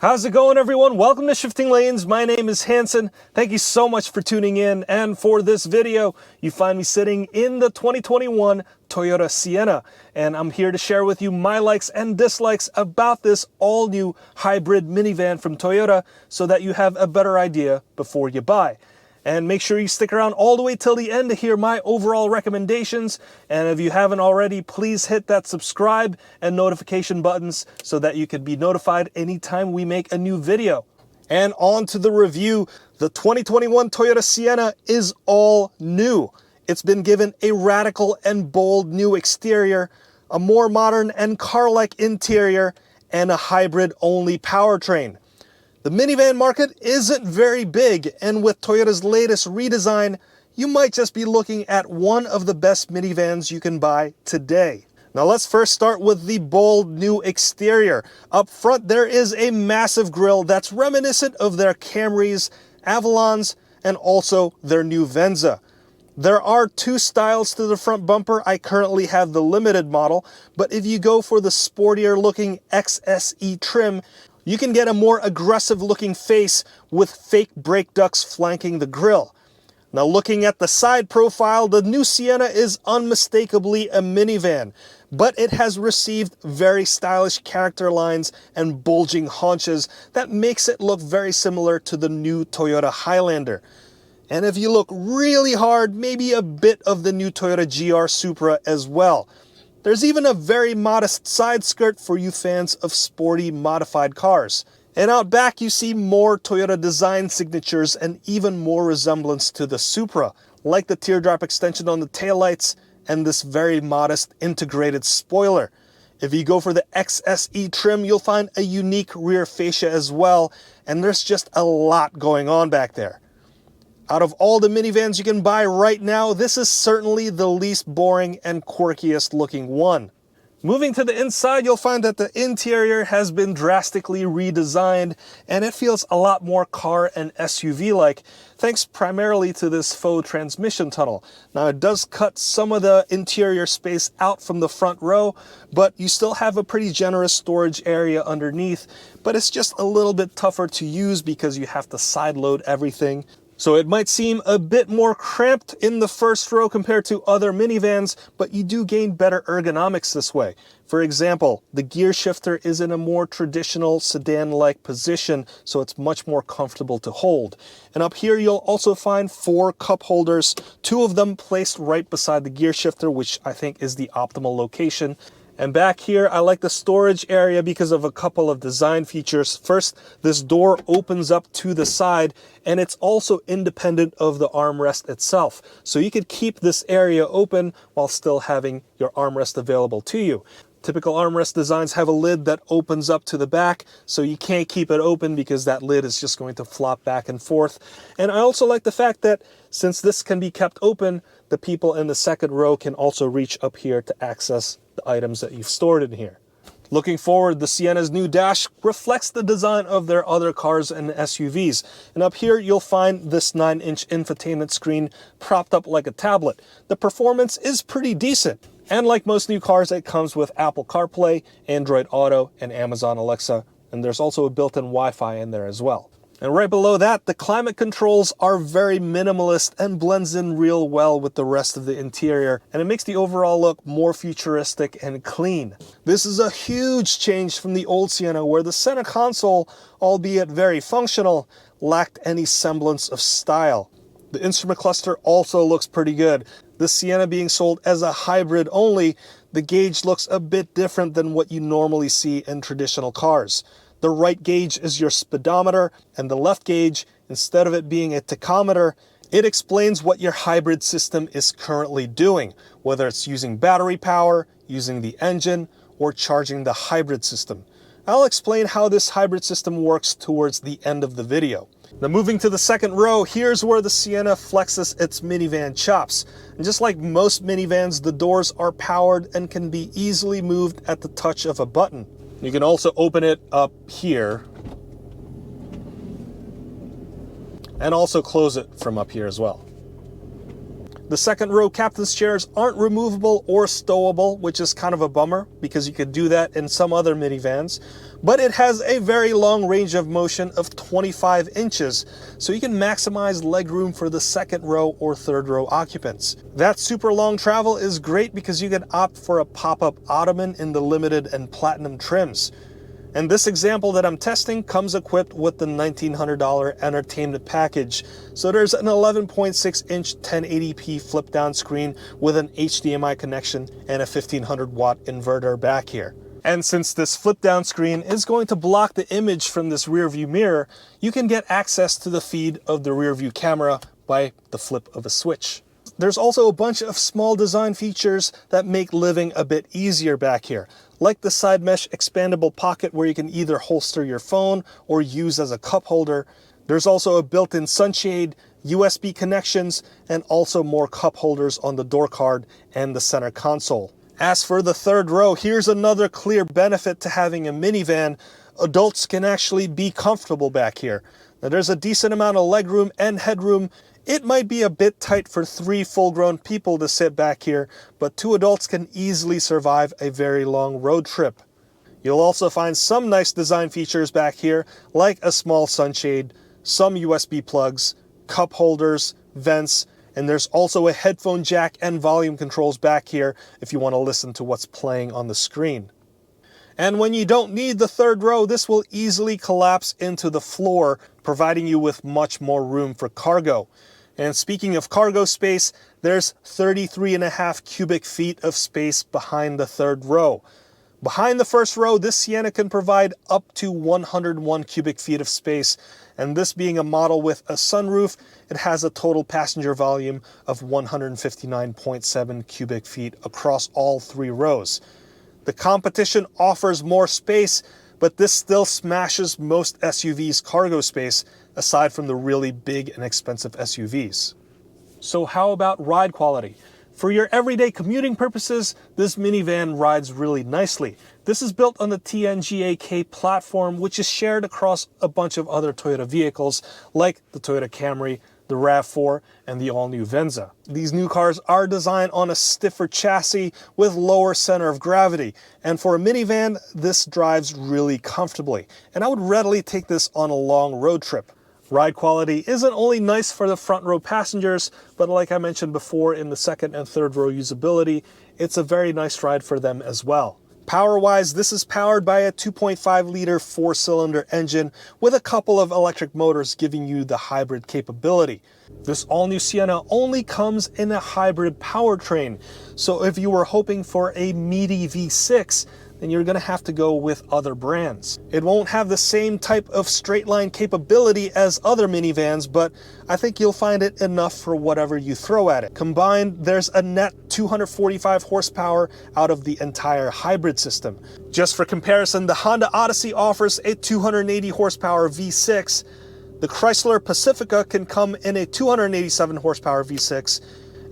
How's it going, everyone? Welcome to Shifting Lanes. My name is Hanson. Thank you so much for tuning in. And for this video, you find me sitting in the 2021 Toyota Sienna. And I'm here to share with you my likes and dislikes about this all-new hybrid minivan from Toyota so that you have a better idea before you buy. And make sure you stick around all the way till the end to hear my overall recommendations. And if you haven't already, please hit that subscribe and notification buttons so that you can be notified anytime we make a new video. And on to the review. The 2021 Toyota Sienna is all new. It's been given a radical and bold new exterior, a more modern and car-like interior, and a hybrid-only powertrain. The minivan market isn't very big, and with Toyota's latest redesign, you might just be looking at one of the best minivans you can buy today. Now let's first start with the bold new exterior. Up front there is a massive grille that's reminiscent of their Camrys, Avalons, and also their new Venza. There are two styles to the front bumper. I currently have the Limited model, but if you go for the sportier looking XSE trim, you can get a more aggressive looking face with fake brake ducts flanking the grille. Now looking at the side profile, the new Sienna is unmistakably a minivan, but it has received very stylish character lines and bulging haunches that makes it look very similar to the new Toyota Highlander. And if you look really hard, maybe a bit of the new Toyota GR Supra as well. There's even a very modest side skirt for you fans of sporty modified cars. And out back you see more Toyota design signatures and even more resemblance to the Supra, like the teardrop extension on the taillights and this very modest integrated spoiler. If you go for the XSE trim, you'll find a unique rear fascia as well, and there's just a lot going on back there. Out of all the minivans you can buy right now, this is certainly the least boring and quirkiest looking one. Moving to the inside, you'll find that the interior has been drastically redesigned and it feels a lot more car and SUV-like, thanks primarily to this faux transmission tunnel. Now it does cut some of the interior space out from the front row, but you still have a pretty generous storage area underneath, but it's just a little bit tougher to use because you have to side load everything. So it might seem a bit more cramped in the first row compared to other minivans, but you do gain better ergonomics this way. For example, the gear shifter is in a more traditional sedan-like position, so it's much more comfortable to hold. And up here you'll also find 4 cup holders, 2 of them placed right beside the gear shifter, which I think is the optimal location. And back here, I like the storage area because of a couple of design features. First, this door opens up to the side, and it's also independent of the armrest itself. So you could keep this area open while still having your armrest available to you. Typical armrest designs have a lid that opens up to the back, so you can't keep it open because that lid is just going to flop back and forth. And I also like the fact that since this can be kept open, the people in the second row can also reach up here to access the items that you've stored in here. Looking forward, the Sienna's new dash reflects the design of their other cars and SUVs. And up here, you'll find this 9-inch infotainment screen propped up like a tablet. The performance is pretty decent. And like most new cars, it comes with Apple CarPlay, Android Auto, and Amazon Alexa. And there's also a built-in Wi-Fi in there as well. And right below that, the climate controls are very minimalist and blends in real well with the rest of the interior, and it makes the overall look more futuristic and clean. This is a huge change from the old Sienna, where the center console, albeit very functional, lacked any semblance of style. The instrument cluster also looks pretty good. The Sienna being sold as a hybrid only, the gauge looks a bit different than what you normally see in traditional cars. The right gauge is your speedometer, and the left gauge, instead of it being a tachometer, it explains what your hybrid system is currently doing, whether it's using battery power, using the engine, or charging the hybrid system. I'll explain how this hybrid system works towards the end of the video. Now moving to the second row, here's where the Sienna flexes its minivan chops. And just like most minivans, the doors are powered and can be easily moved at the touch of a button. You can also open it up here and also close it from up here as well. The second row captain's chairs aren't removable or stowable, which is kind of a bummer because you could do that in some other minivans. But it has a very long range of motion of 25 inches, so you can maximize legroom for the second row or third row occupants. That super long travel is great because you can opt for a pop-up ottoman in the limited and platinum trims. And this example that I'm testing comes equipped with the $1,900 entertainment package. So there's an 11.6-inch 1080p flip-down screen with an HDMI connection and a 1500-watt inverter back here. And since this flip-down screen is going to block the image from this rear view mirror, you can get access to the feed of the rear view camera by the flip of a switch. There's also a bunch of small design features that make living a bit easier back here, like the side mesh expandable pocket where you can either holster your phone or use as a cup holder. There's also a built-in sunshade, USB connections, and also more cup holders on the door card and the center console. As for the third row, here's another clear benefit to having a minivan. Adults can actually be comfortable back here. Now, there's a decent amount of legroom and headroom. It might be a bit tight for 3 full-grown people to sit back here, but 2 adults can easily survive a very long road trip. You'll also find some nice design features back here, like a small sunshade, some USB plugs, cup holders, vents, and there's also a headphone jack and volume controls back here if you want to listen to what's playing on the screen. And when you don't need the third row, this will easily collapse into the floor, providing you with much more room for cargo. And speaking of cargo space, there's 33.5 cubic feet of space behind the third row. Behind the first row, this Sienna can provide up to 101 cubic feet of space, and this being a model with a sunroof, it has a total passenger volume of 159.7 cubic feet across all 3 rows. The competition offers more space, but this still smashes most SUVs' cargo space, aside from the really big and expensive SUVs. So how about ride quality? For your everyday commuting purposes, this minivan rides really nicely. This is built on the TNGA-K platform, which is shared across a bunch of other Toyota vehicles, like the Toyota Camry, the RAV4, and the all-new Venza. These new cars are designed on a stiffer chassis with lower center of gravity, and for a minivan, this drives really comfortably, and I would readily take this on a long road trip. Ride quality isn't only nice for the front row passengers, but like I mentioned before in the second and third row usability, it's a very nice ride for them as well. Power-wise, this is powered by a 2.5-liter 4-cylinder engine with a couple of electric motors giving you the hybrid capability. This all-new Sienna only comes in a hybrid powertrain, so if you were hoping for a meaty V6, then you're going to have to go with other brands. It won't have the same type of straight line capability as other minivans, but I think you'll find it enough for whatever you throw at it. Combined, there's a net 245 horsepower out of the entire hybrid system. Just for comparison, the Honda Odyssey offers a 280 horsepower V6. The Chrysler Pacifica can come in a 287 horsepower V6,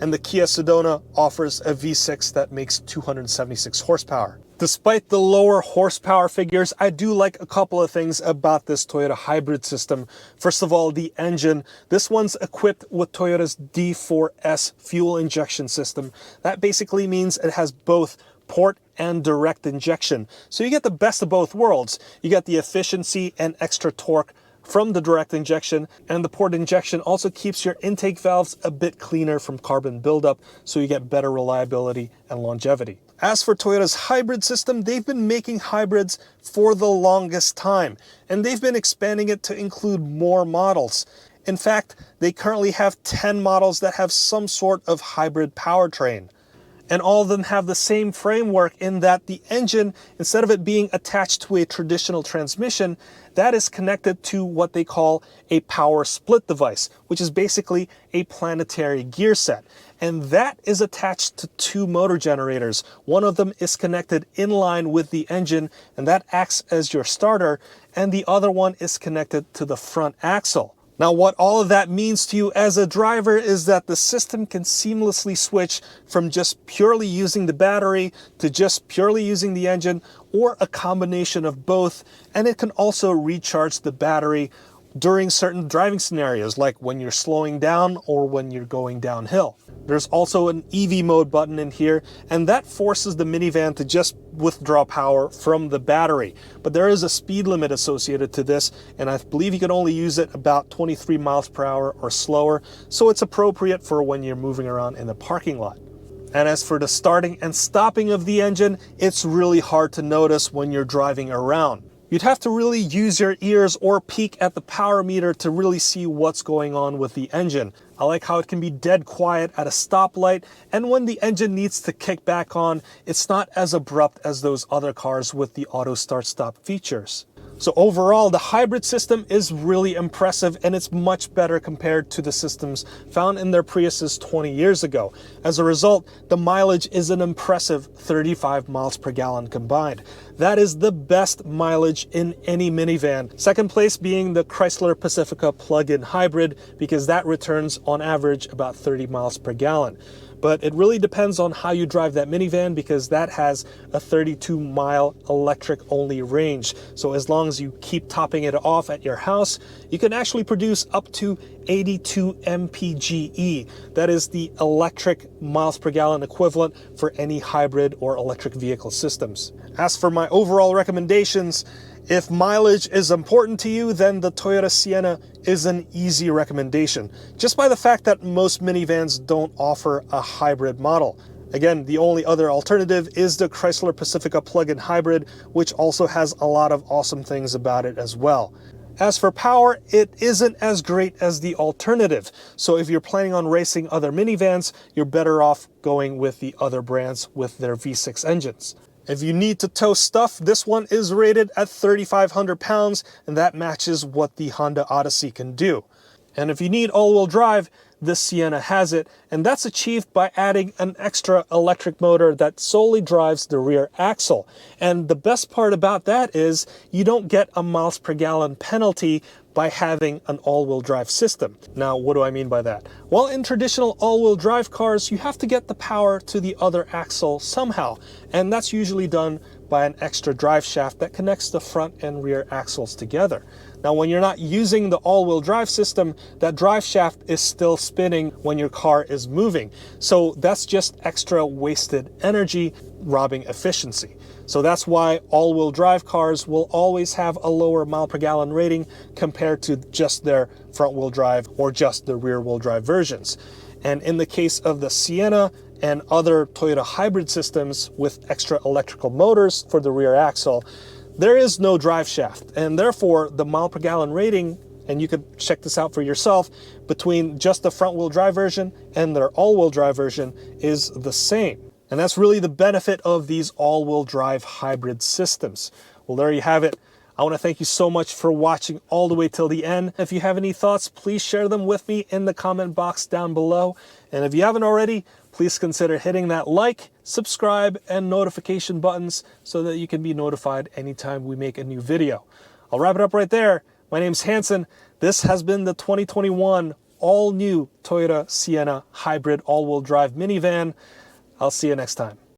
and the Kia Sedona offers a V6 that makes 276 horsepower. Despite the lower horsepower figures, I do like a couple of things about this Toyota hybrid system. First of all, the engine. This one's equipped with Toyota's D4S fuel injection system. That basically means it has both port and direct injection. So you get the best of both worlds. You get the efficiency and extra torque from the direct injection, and the port injection also keeps your intake valves a bit cleaner from carbon buildup, so you get better reliability and longevity. As for Toyota's hybrid system, they've been making hybrids for the longest time, and they've been expanding it to include more models. In fact, they currently have 10 models that have some sort of hybrid powertrain. And all of them have the same framework in that the engine, instead of it being attached to a traditional transmission, that is connected to what they call a power split device, which is basically a planetary gear set. And that is attached to 2 motor generators. One of them is connected in line with the engine, and that acts as your starter, and the other one is connected to the front axle. Now, what all of that means to you as a driver is that the system can seamlessly switch from just purely using the battery to just purely using the engine, or a combination of both, and it can also recharge the battery during certain driving scenarios, like when you're slowing down or when you're going downhill. There's also an EV mode button in here, and that forces the minivan to just withdraw power from the battery. But there is a speed limit associated to this, and I believe you can only use it about 23 miles per hour or slower, so it's appropriate for when you're moving around in the parking lot. And as for the starting and stopping of the engine, it's really hard to notice when you're driving around. You'd have to really use your ears or peek at the power meter to really see what's going on with the engine. I like how it can be dead quiet at a stoplight, and when the engine needs to kick back on, it's not as abrupt as those other cars with the auto start-stop features. So overall, the hybrid system is really impressive, and it's much better compared to the systems found in their Priuses 20 years ago. As a result, the mileage is an impressive 35 miles per gallon combined. That is the best mileage in any minivan. Second place being the Chrysler Pacifica plug-in hybrid, because that returns on average about 30 miles per gallon. But it really depends on how you drive that minivan, because that has a 32-mile electric-only range. So as long as you keep topping it off at your house, you can actually produce up to 82 mpge. That is the electric miles per gallon equivalent for any hybrid or electric vehicle systems. As for my overall recommendations, if mileage is important to you, then the Toyota Sienna is an easy recommendation, just by the fact that most minivans don't offer a hybrid model. Again, the only other alternative is the Chrysler Pacifica plug-in hybrid, which also has a lot of awesome things about it as well. As for power, it isn't as great as the alternative. So if you're planning on racing other minivans, you're better off going with the other brands with their V6 engines. If you need to tow stuff, this one is rated at 3,500 pounds, and that matches what the Honda Odyssey can do. And if you need all-wheel drive, the Sienna has it, and that's achieved by adding an extra electric motor that solely drives the rear axle. And the best part about that is you don't get a miles per gallon penalty by having an all-wheel drive system. Now, what do I mean by that? Well, in traditional all-wheel drive cars, you have to get the power to the other axle somehow, and that's usually done by an extra drive shaft that connects the front and rear axles together. Now, when you're not using the all-wheel drive system, that drive shaft is still spinning when your car is moving. So that's just extra wasted energy, robbing efficiency. So that's why all-wheel drive cars will always have a lower mile per gallon rating compared to just their front-wheel drive or just the rear-wheel drive versions. And in the case of the Sienna and other Toyota hybrid systems with extra electrical motors for the rear axle, there is no drive shaft, and therefore the mile per gallon rating, and you could check this out for yourself, between just the front-wheel drive version and their all-wheel drive version is the same. And that's really the benefit of these all-wheel drive hybrid systems. Well, there you have it. I want to thank you so much for watching all the way till the end. If you have any thoughts, please share them with me in the comment box down below. And if you haven't already, please consider hitting that like, subscribe, and notification buttons so that you can be notified anytime we make a new video. I'll wrap it up right there. My name's Hanson. This has been the 2021 all-new Toyota Sienna hybrid all-wheel drive minivan. I'll see you next time.